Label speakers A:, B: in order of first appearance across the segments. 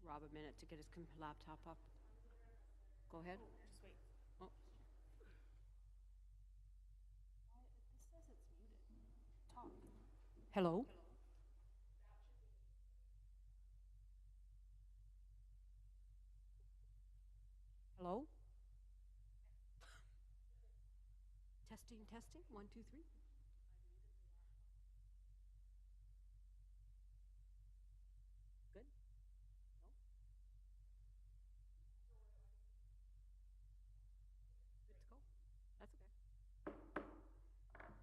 A: Rob a minute to get his laptop up. Go ahead.
B: Just wait.
A: Oh,
B: This says it's muted. Talk.
A: hello? Hello? Testing, testing, 1, 2, 3. Good? No? Good to go? That's okay.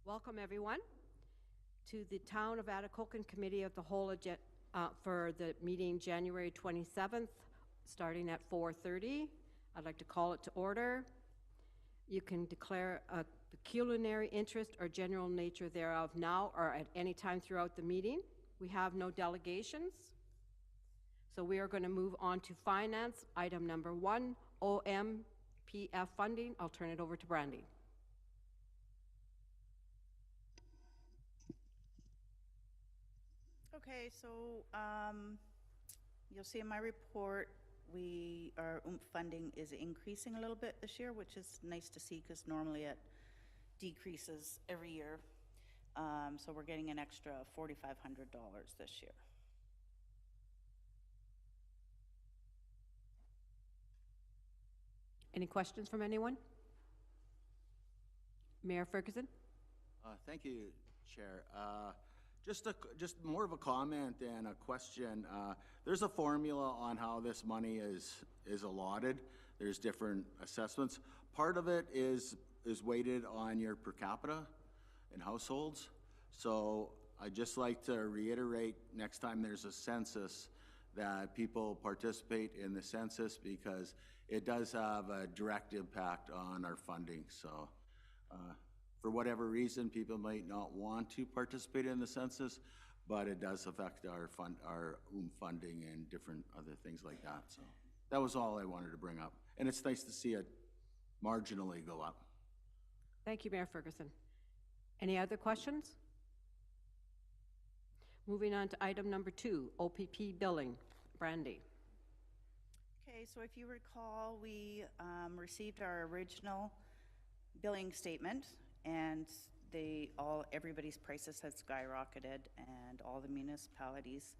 A: Welcome, everyone, to the Town of Atikokan Committee of the Whole for the meeting January 27th, starting at 4:30. I'd like to call it to order. You can declare a pecuniary interest or general nature thereof now or at any time throughout the meeting. We have no delegations. So we are going to move on to finance, item number 1, OMPF funding. I'll turn it over to Brandy.
B: Okay, so you'll see in my report, our OOMP funding is increasing a little bit this year, which is nice to see because normally it decreases every year. So we're getting an extra $4,500 this year.
A: Any questions from anyone? Mayor Ferguson?
C: Thank you, Chair. Just more of a comment than a question. There's a formula on how this money is allotted. There's different assessments. Part of it is weighted on your per capita in households. So I'd just like to reiterate next time there's a census that people participate in the census because it does have a direct impact on our funding. So for whatever reason, people might not want to participate in the census, but it does affect our funding and different other things like that. So that was all I wanted to bring up. And it's nice to see it marginally go up.
A: Thank you, Mayor Ferguson. Any other questions? Moving on to item number 2, OPP billing. Brandy.
B: Okay, so if you recall, we received our original billing statement, and everybody's prices had skyrocketed, and all the municipalities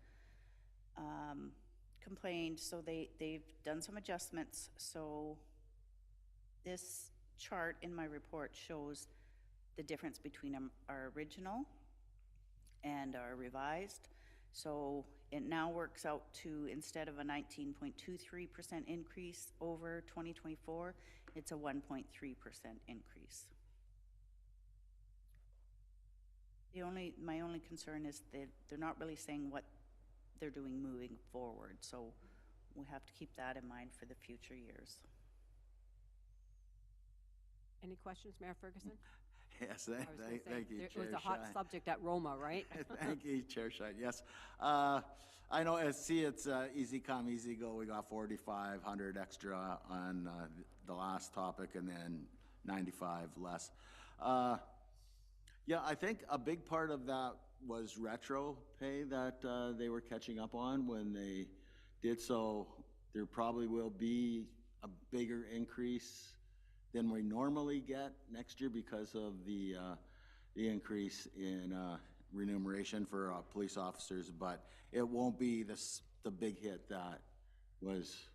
B: complained. So they've done some adjustments. So this chart in my report shows the difference between our original and our revised. So it now works out to, instead of a 19.23% increase over 2024, it's a 1.3% increase. My only concern is that they're not really saying what they're doing moving forward. So we have to keep that in mind for the future years.
A: Any questions, Mayor Ferguson?
C: Yes, thank you, Chair
A: It was a hot
C: Shine.
A: subject at Roma, right?
C: Thank you, Chair Shine. Yes. I know, it's easy come, easy go. We got 4,500 extra on the last topic and then 95 less. Yeah, I think a big part of that was retro pay that they were catching up on when they did so. There probably will be a bigger increase than we normally get next year because of the increase in remuneration for police officers, but it won't be the big hit that was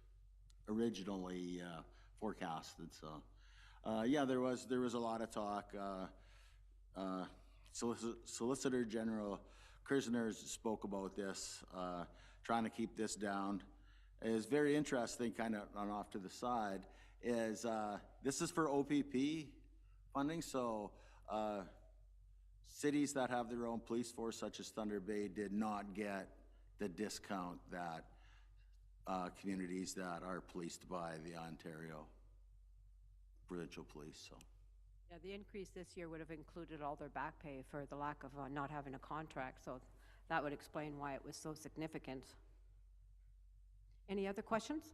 C: originally forecasted. So, yeah, there was a lot of talk. Solicitor General Kirzner spoke about this, trying to keep this down. It is very interesting, kind of on off to the side, is this is for OPP funding. So cities that have their own police force, such as Thunder Bay, did not get the discount that communities that are policed by the Ontario Provincial Police. So.
A: Yeah, the increase this year would have included all their back pay for the lack of not having a contract, so that would explain why it was so significant. Any other questions?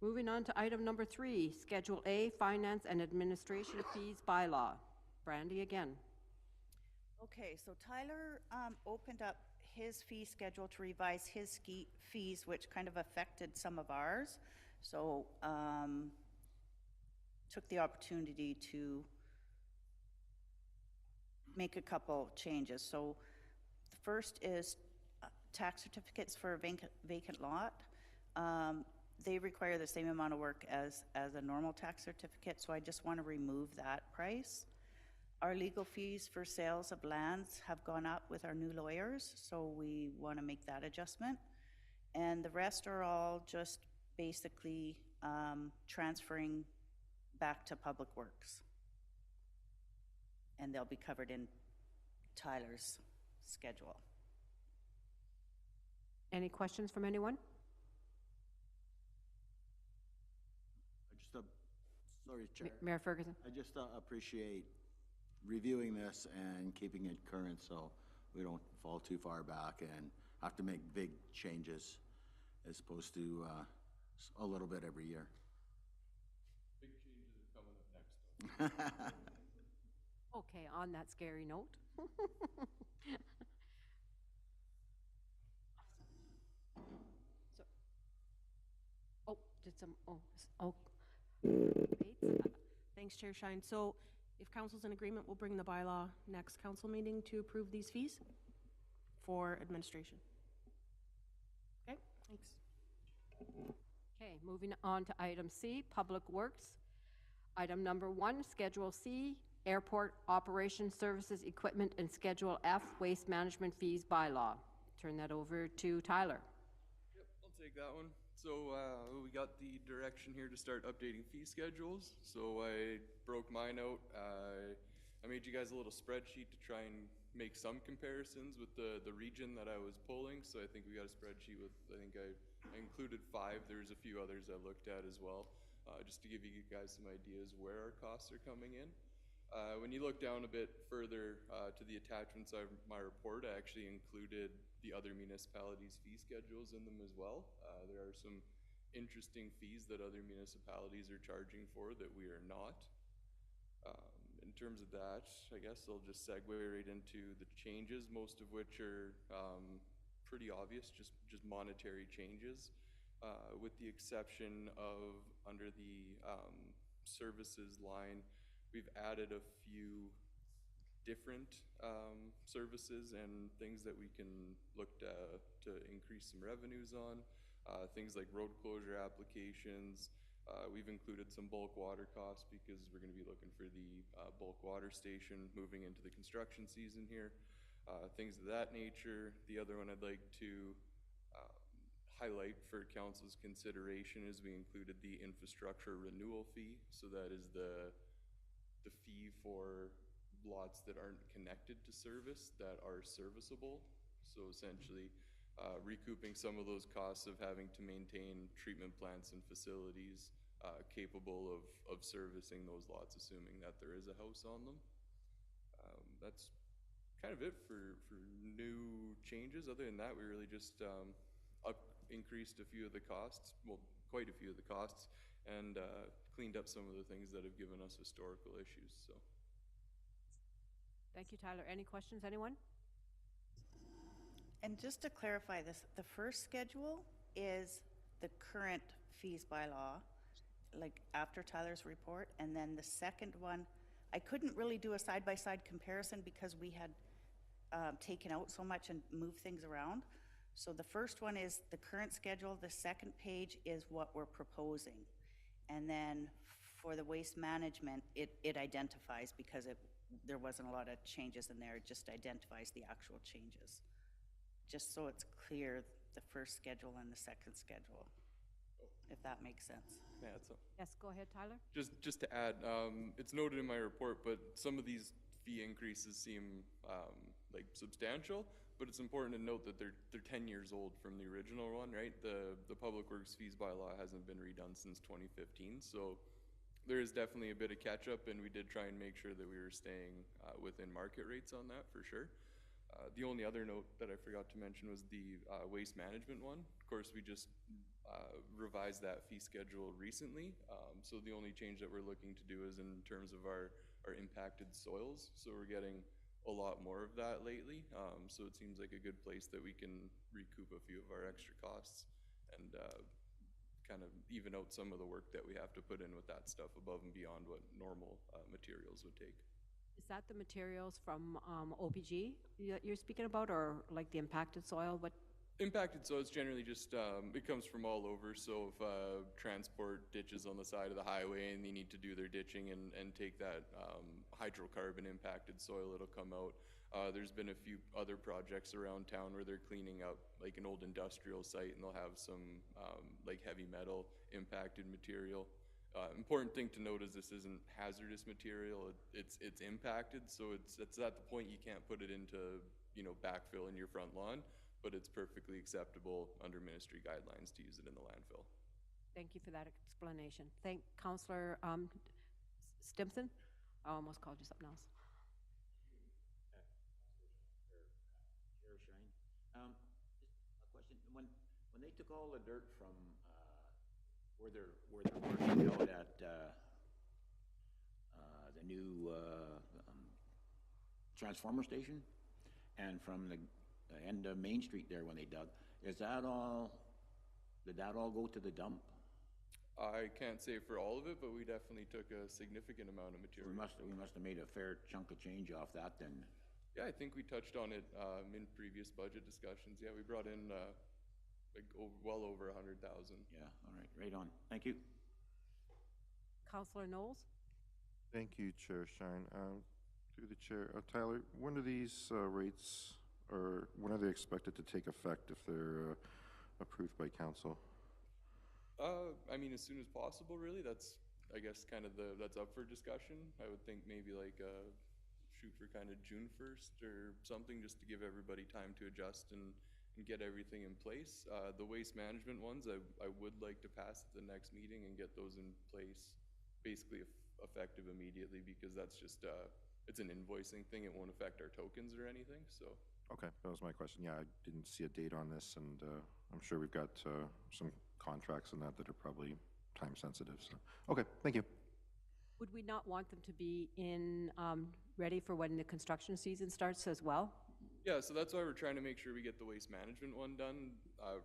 A: Moving on to item number 3, Schedule A, Finance and Administration Fees Bylaw. Brandy again.
B: Okay, so Tyler opened up his fee schedule to revise his fees, which kind of affected some of ours. So, took the opportunity to make a couple changes. So the first is tax certificates for a vacant lot. They require the same amount of work as a normal tax certificate, so I just want to remove that price. Our legal fees for sales of lands have gone up with our new lawyers, so we want to make that adjustment. And the rest are all just basically transferring back to Public Works. And they'll be covered in Tyler's schedule.
A: Any questions from anyone?
C: Sorry, Chair.
A: Mayor Ferguson?
C: I just appreciate reviewing this and keeping it current so we don't fall too far back and have to make big changes as opposed to a little bit every year.
D: Big changes are coming up next, though.
A: Okay, on that scary note. So, oh, did some, Bates?
E: Thanks, Chair Shine. So if council's in agreement, we'll bring the bylaw next council meeting to approve these fees for administration. Okay, thanks.
A: Okay, moving on to item C, Public Works. Item number 1, Schedule C, Airport Operation Services Equipment, and Schedule F, Waste Management Fees Bylaw. Turn that over to Tyler.
D: Yep, I'll take that one. So we got the direction here to start updating fee schedules. So I broke mine out. I made you guys a little spreadsheet to try and make some comparisons with the region that I was pulling. So I think we got a spreadsheet with, I think I included 5. There's a few others I looked at as well, just to give you guys some ideas where our costs are coming in. When you look down a bit further to the attachments of my report, I actually included the other municipalities' fee schedules in them as well. There are some interesting fees that other municipalities are charging for that we are not. In terms of that, I guess I'll just segue right into the changes, most of which are pretty obvious, just monetary changes, with the exception of under the services line. We've added a few different services and things that we can look to increase some revenues on. Things like road closure applications. We've included some bulk water costs because we're going to be looking for the bulk water station moving into the construction season here. Things of that nature. The other one I'd like to highlight for council's consideration is we included the infrastructure renewal fee. So that is the fee for lots that aren't connected to service that are serviceable. So essentially recouping some of those costs of having to maintain treatment plants and facilities capable of servicing those lots, assuming that there is a house on them. That's kind of it for new changes. Other than that, we really just increased a few of the costs, well, quite a few of the costs, and cleaned up some of the things that have given us historical issues. So,
A: Thank you, Tyler. Any questions, anyone?
B: And just to clarify this, the first schedule is the current fees by law, like after Tyler's report, and then the second one, I couldn't really do a side-by-side comparison because we had taken out so much and moved things around. So the first one is the current schedule, the second page is what we're proposing. And then for the waste management, it identifies, because there wasn't a lot of changes in there, it just identifies the actual changes. Just so it's clear, the first schedule and the second schedule, if that makes sense.
D: yeah, that's a,
A: Yes, go ahead, Tyler.
D: just to add, it's noted in my report, but some of these fee increases seem like substantial. But it's important to note that they're 10 years old from the original one, right? The Public Works fees bylaw hasn't been redone since 2015, so there is definitely a bit of catch up, and we did try and make sure that we were staying within market rates on that for sure. The only other note that I forgot to mention was the waste management one. Of course, we just revised that fee schedule recently, so the only change that we're looking to do is in terms of our impacted soils. So we're getting a lot more of that lately. So it seems like a good place that we can recoup a few of our extra costs and kind of even out some of the work that we have to put in with that stuff above and beyond what normal materials would take.
A: Is that the materials from OPG that you're speaking about, or like the impacted soil? What?
D: Impacted soil is generally just, it comes from all over, so if transport ditches on the side of the highway and they need to do their ditching and take that hydrocarbon impacted soil, it'll come out. There's been a few other projects around town where they're cleaning up like an old industrial site and they'll have some like heavy metal impacted material. Important thing to note is this isn't hazardous material, it's impacted, so it's at the point you can't put it into, you know, backfill in your front lawn, but it's perfectly acceptable under ministry guidelines to use it in the landfill.
A: Thank you for that explanation. Thank Councillor Stimpson. I almost called you something else.
F: Chair Shine. Just a question. When they took all the dirt from where they're working out at the new transformer station, and from the end of Main Street there when they dug, did that all go to the dump?
D: I can't say for all of it, but we definitely took a significant amount of material.
F: We must have made a fair chunk of change off that then.
D: Yeah, I think we touched on it in previous budget discussions. Yeah, we brought in well over 100,000.
F: Yeah, all right, right on. Thank you.
A: Councillor Knowles.
G: Thank you, Chair Shine. Through the chair, Tyler, when do these rates, or when are they expected to take effect if they're approved by council?
D: I mean, as soon as possible, really. That's, I guess, kind of that's up for discussion. I would think maybe like shoot for kind of June 1st or something, just to give everybody time to adjust and get everything in place. The waste management ones, I would like to pass at the next meeting and get those in place basically effective immediately, because that's just, it's an invoicing thing. It won't affect our tokens or anything, so.
G: Okay, that was my question. Yeah, I didn't see a date on this, and I'm sure we've got some contracts in that are probably time sensitive. So, okay, thank you.
A: Would we not want them to be in ready for when the construction season starts as well?
D: Yeah, so that's why we're trying to make sure we get the waste management one done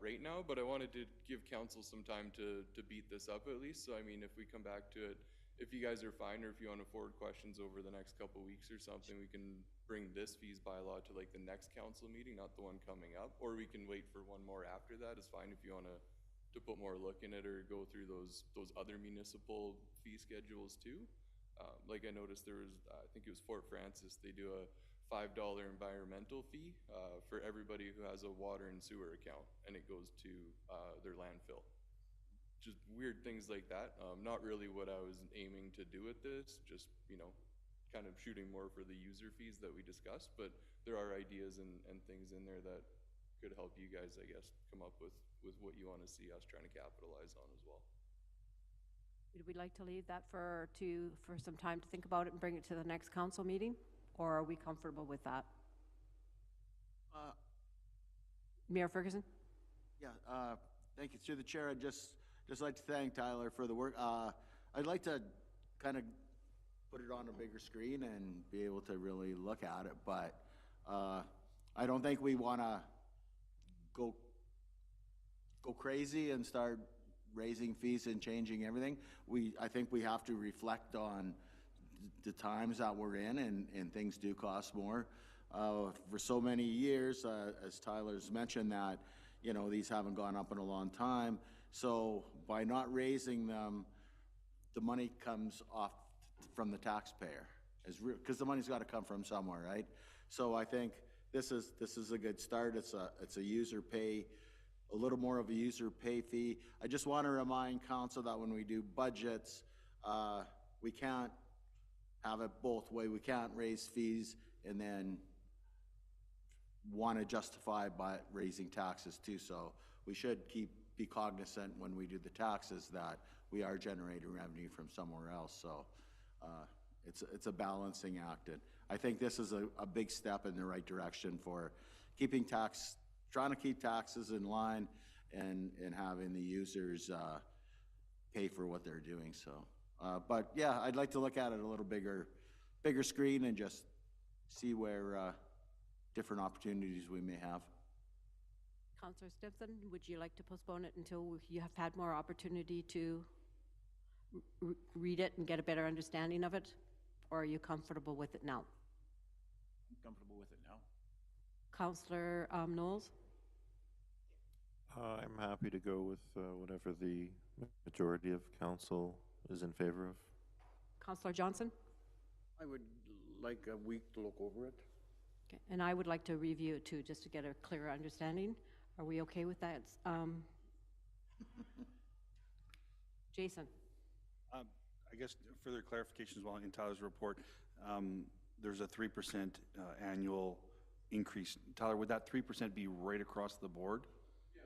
D: right now, but I wanted to give council some time to beat this up at least. So I mean, if we come back to it, if you guys are fine, or if you want to forward questions over the next couple weeks or something, we can bring this fees bylaw to like the next council meeting, not the one coming up, or we can wait for one more after that. It's fine if you want to put more look in it or go through those other municipal fee schedules too. Like I noticed there was, I think it was Fort Francis, they do a $5 environmental fee for everybody who has a water and sewer account, and it goes to their landfill. Just weird things like that. Not really what I was aiming to do with this, just, you know, kind of shooting more for the user fees that we discussed, but there are ideas and things in there that could help you guys, I guess, come up with what you want to see us trying to capitalize on as well.
A: Would we like to leave that for some time to think about it and bring it to the next council meeting? Or are we comfortable with that? Mayor Ferguson?
C: Yeah, thank you. Through the chair, I'd just like to thank Tyler for the work. I'd like to kind of put it on a bigger screen and be able to really look at it, but I don't think we want to go crazy and start raising fees and changing everything. I think we have to reflect on the times that we're in, and things do cost more. For so many years, as Tyler's mentioned, that, you know, these haven't gone up in a long time. So by not raising them, the money comes off from the taxpayer, because the money's got to come from somewhere, right? So I think this is a good start. It's a user pay, a little more of a user pay fee. I just want to remind council that when we do budgets, we can't have it both ways. We can't raise fees and then want to justify by raising taxes too. So we should be cognizant when we do the taxes that we are generating revenue from somewhere else. So it's a balancing act. And I think this is a big step in the right direction for trying to keep taxes in line and having the users pay for what they're doing. So, but yeah, I'd like to look at it a little bigger screen and just see where, different opportunities we may have.
A: Counselor Stimson, would you like to postpone it until you have had more opportunity to read it and get a better understanding of it? Or are you comfortable with it now?
F: I'm comfortable with it now.
A: Counselor Knowles?
G: I'm happy to go with whatever the majority of council is in favor of.
A: Counselor Johnson?
H: I would like a week to look over it.
A: Okay, and I would like to review it too, just to get a clearer understanding. Are we okay with that? Jason?
I: I guess further clarification as well in Tyler's report, there's a 3% annual increase. Tyler, would that 3% be right across the board?
D: Yeah,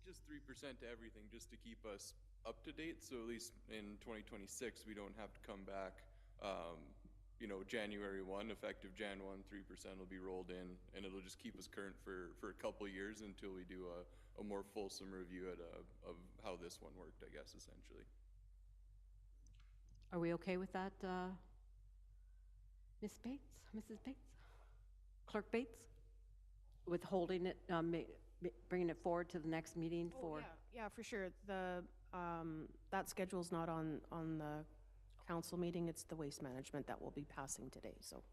D: just 3% to everything, just to keep us up to date. So at least in 2026, we don't have to come back, you know, January 1, effective Jan 1, 3% will be rolled in, and it'll just keep us current for a couple of years until we do a more fulsome review of how this one worked, I guess, essentially.
A: Are we okay with that, Ms. Bates, Mrs. Bates? Clerk Bates? With holding it, bringing it forward to the next meeting for?
E: Yeah, for sure. The, that schedule's not on the council meeting. It's the waste management that we'll be passing today, so.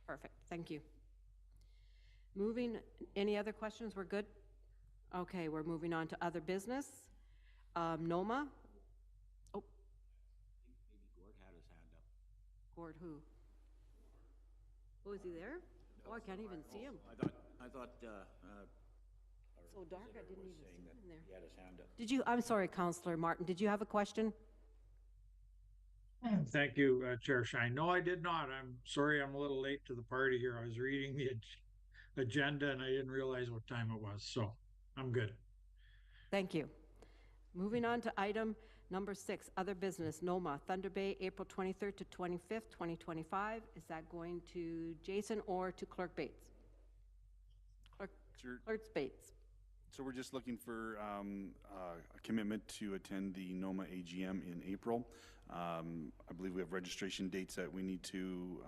A: Perfect, thank you. Any other questions? We're good? Okay, we're moving on to other business. NOMA? Oh,
F: Maybe Gord had his hand up.
A: Gord who? Oh, is he there? Oh, I can't even see him.
F: I thought,
A: So dark, I didn't even
F: saying
A: see
F: that
A: him in there.
F: he had his hand up.
A: Did you, I'm sorry, Counselor Martin, did you have a question?
J: Thank you, Chair Shine. No, I did not. I'm sorry I'm a little late to the party here. I was reading the agenda and I didn't realize what time it was, so I'm good.
A: Thank you. Moving on to item number 6, other business, NOMA, Thunder Bay, April 23rd to 25th, 2025. Is that going to Jason or to Clerk Bates?
I: Sure.
A: Clerk Bates.
I: So we're just looking for a commitment to attend the NOMA AGM in April. I believe we have registration dates that we need to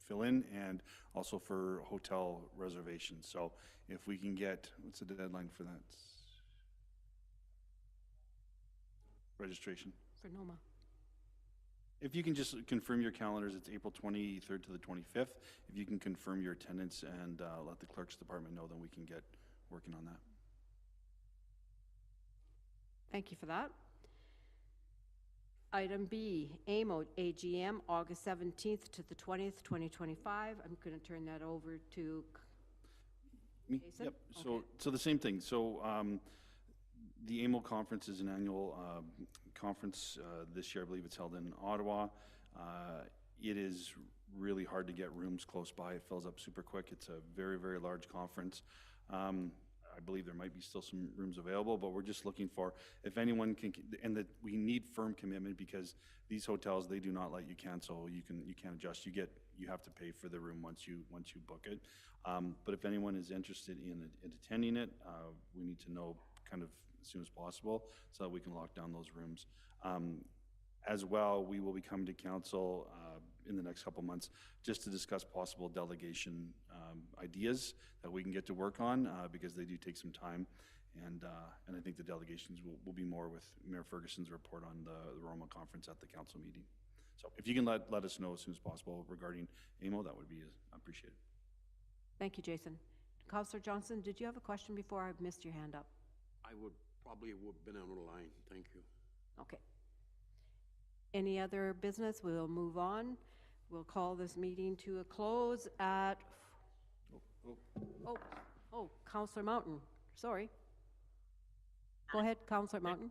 I: fill in, and also for hotel reservations. So if we can get, what's the deadline for that? Registration.
A: For NOMA.
I: If you can just confirm your calendars, it's April 23rd to the 25th. If you can confirm your attendance and let the clerk's department know, then we can get working on that.
A: Thank you for that. Item B, AMO AGM, August 17th to the 20th, 2025. I'm going to turn that over to
I: Me?
A: Jason?
I: Yep.
A: Okay.
I: So the same thing. So the AMO conference is an annual conference. This year, I believe it's held in Ottawa. It is really hard to get rooms close by. It fills up super quick. It's a very, very large conference. I believe there might be still some rooms available, but we're just looking for, if anyone can, and that we need firm commitment, because these hotels, they do not let you cancel. You can't adjust. You have to pay for the room once you book it. But if anyone is interested in attending it, we need to know kind of as soon as possible so that we can lock down those rooms. As well, we will be coming to council in the next couple months just to discuss possible delegation ideas that we can get to work on, because they do take some time. And I think the delegations will be more with Mayor Ferguson's report on the Roma conference at the council meeting. So if you can let us know as soon as possible regarding AMO, that would be appreciated.
A: Thank you, Jason. Councillor Johnson, did you have a question before I missed your hand up?
H: I would probably would have been on the line. Thank you.
A: Okay. Any other business? We'll move on. We'll call this meeting to a close at, Councillor Mountain, sorry. Go ahead, Councillor Mountain.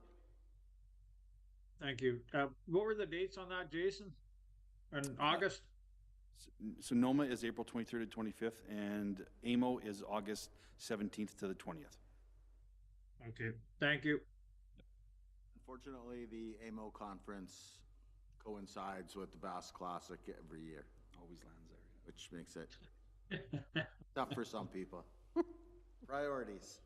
J: Thank you. What were the dates on that, Jason? In August?
I: So NOMA is April 23rd to 25th, and AMO is August 17th to the 20th.
J: Okay, thank you.
C: Unfortunately, the AMO conference coincides with the Bass Classic every year,
I: Always lands there.
C: which makes it tough for some people. Priorities.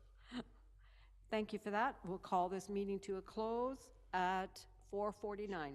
A: Thank you for that. We'll call this meeting to a close at 4:49.